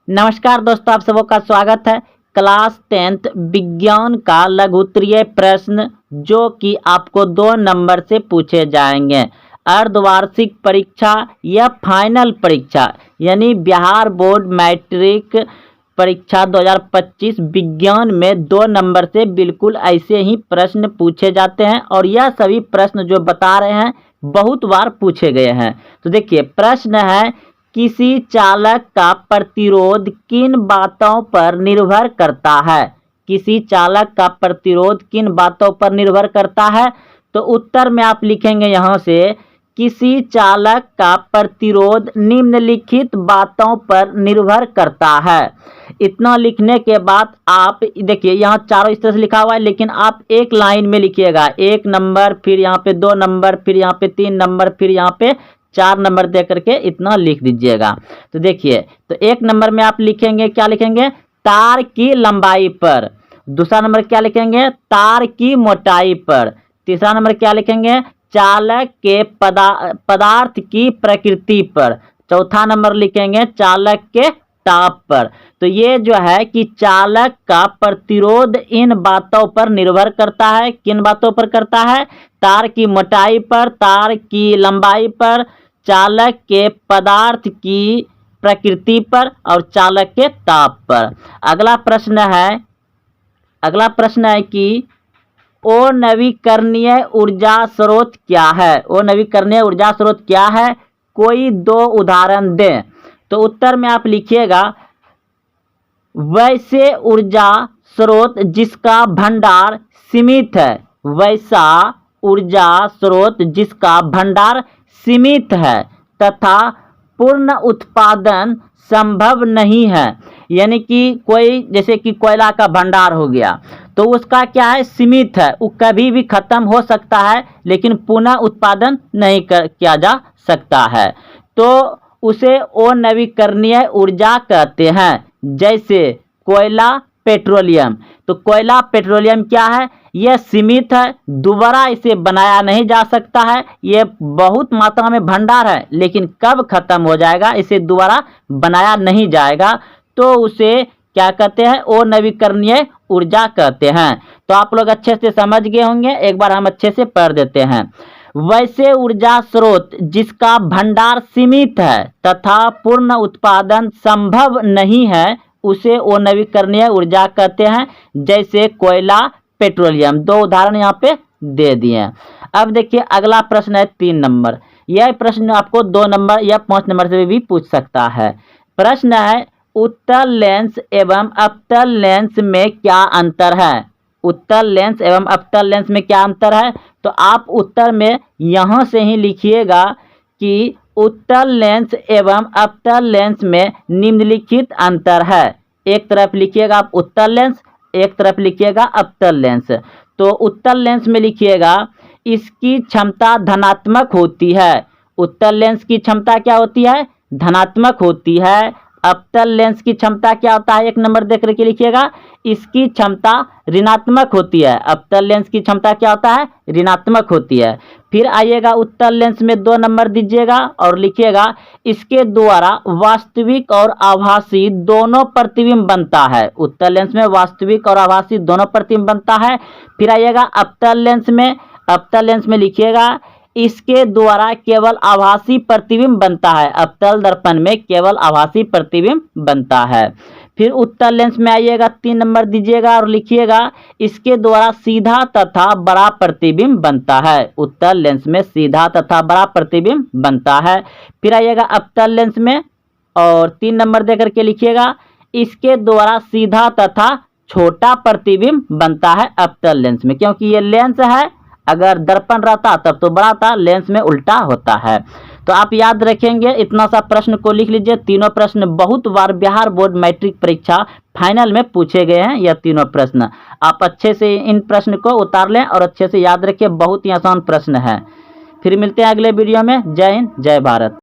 नमस्कार दोस्तों, आप सबों का स्वागत है। क्लास 10th विज्ञान का लघुत्तरीय प्रश्न जो कि आपको 2 नंबर से पूछे जाएंगे। अर्धवार्षिक परीक्षा या फाइनल परीक्षा यानी बिहार बोर्ड मैट्रिक परीक्षा 2025 विज्ञान में 2 नंबर से बिल्कुल ऐसे ही प्रश्न पूछे जाते हैं और यह सभी प्रश्न जो बता रहे हैं बहुत बार पूछे गए हैं। तो देखिए, प्रश्न है किसी चालक का प्रतिरोध किन बातों पर निर्भर करता है। किसी चालक का प्रतिरोध किन बातों पर निर्भर करता है। तो उत्तर में आप लिखेंगे यहाँ से किसी चालक का प्रतिरोध निम्नलिखित बातों पर निर्भर करता है। इतना लिखने के बाद आप देखिए, यहाँ चारों इस तरह से लिखा हुआ है, लेकिन आप एक लाइन में लिखिएगा। 1 नंबर, फिर यहाँ पे 2 नंबर, फिर यहाँ पे 3 नंबर, फिर यहाँ पे 4 नंबर दे करके इतना लिख दीजिएगा। तो देखिए, तो 1 नंबर में आप लिखेंगे, क्या लिखेंगे? तार की लंबाई पर। दूसरा नंबर क्या लिखेंगे? तार की मोटाई पर। तीसरा नंबर क्या लिखेंगे? चालक के पदार्थ की प्रकृति पर। चौथा नंबर लिखेंगे चालक के ताप पर। तो ये जो है कि चालक का प्रतिरोध इन बातों पर निर्भर करता है। किन बातों पर करता है? तार की मोटाई पर, तार की लंबाई पर, चालक के पदार्थ की प्रकृति पर और चालक के ताप पर। अगला प्रश्न है कि अनवीकरणीय ऊर्जा स्रोत क्या है? अनवीकरणीय ऊर्जा स्रोत क्या है? कोई 2 उदाहरण दें। तो उत्तर में आप लिखिएगा वैसे ऊर्जा स्रोत जिसका भंडार सीमित है। वैसा ऊर्जा स्रोत जिसका भंडार सीमित है तथा पूर्ण उत्पादन संभव नहीं है। यानी कि कोई, जैसे कि कोयला का भंडार हो गया, तो उसका क्या है? सीमित है, वो कभी भी खत्म हो सकता है लेकिन पुनः उत्पादन नहीं किया जा सकता है। तो उसे अनवीकरणीय ऊर्जा कहते हैं। जैसे कोयला, पेट्रोलियम। तो कोयला, पेट्रोलियम क्या है? यह सीमित है, दोबारा इसे बनाया नहीं जा सकता है। यह बहुत मात्रा में भंडार है, लेकिन कब खत्म हो जाएगा, इसे दोबारा बनाया नहीं जाएगा। तो उसे क्या कहते हैं? अनवीकरणीय ऊर्जा कहते हैं। तो आप लोग अच्छे से समझ गए होंगे, एक बार हम अच्छे से पढ़ देते हैं। वैसे ऊर्जा स्रोत जिसका भंडार सीमित है तथा पूर्ण उत्पादन संभव नहीं है उसे अनवीकरणीय ऊर्जा कहते हैं। जैसे कोयला, पेट्रोलियम। 2 उदाहरण यहाँ पे दे दिए। अब देखिए, अगला प्रश्न है 3 नंबर। यह प्रश्न आपको 2 नंबर या 5 नंबर से भी पूछ सकता है। प्रश्न है उत्तल लेंस एवं अवतल लेंस में क्या अंतर है? उत्तल लेंस एवं अवतल लेंस में क्या अंतर है? तो आप उत्तर में यहाँ से ही लिखिएगा कि उत्तल लेंस एवं अवतल लेंस में निम्नलिखित अंतर है। एक तरफ लिखिएगा आप उत्तल लेंस, एक तरफ लिखिएगा अवतल लेंस। तो उत्तल लेंस में लिखिएगा इसकी क्षमता धनात्मक होती है। उत्तल लेंस की क्षमता क्या होती है? धनात्मक होती है। अवतल लेंस की क्षमता क्या होता है? 1 नंबर देख करके लिखिएगा इसकी क्षमता ऋणात्मक होती है। अवतल लेंस की क्षमता क्या होता है? ऋणात्मक होती है। फिर आइएगा उत्तल लेंस में 2 नंबर दीजिएगा और लिखिएगा इसके द्वारा वास्तविक और आभासी दोनों प्रतिबिंब बनता है। उत्तल लेंस में वास्तविक और आभासी दोनों प्रतिबिंब बनता है। फिर आइएगा अवतल लेंस में लिखिएगा इसके द्वारा केवल आभासी प्रतिबिंब बनता है। अवतल दर्पण में केवल आभासी प्रतिबिंब बनता है। फिर उत्तल लेंस में आइएगा 3 नंबर दीजिएगा और लिखिएगा इसके द्वारा सीधा तथा बड़ा प्रतिबिंब बनता है। उत्तल लेंस में सीधा तथा बड़ा प्रतिबिंब बनता है। फिर आइएगा अवतल लेंस में और 3 नंबर देकर के लिखिएगा इसके द्वारा सीधा तथा छोटा प्रतिबिंब बनता है अवतल लेंस में, क्योंकि ये लेंस है। अगर दर्पण रहता तब तो बड़ा था, लेंस में उल्टा होता है। तो आप याद रखेंगे, इतना सा प्रश्न को लिख लीजिए। तीनों प्रश्न बहुत बार बिहार बोर्ड मैट्रिक परीक्षा फाइनल में पूछे गए हैं। यह तीनों प्रश्न आप अच्छे से इन प्रश्न को उतार लें और अच्छे से याद रखिए, बहुत ही आसान प्रश्न है। फिर मिलते हैं अगले वीडियो में। जय हिंद, जय भारत।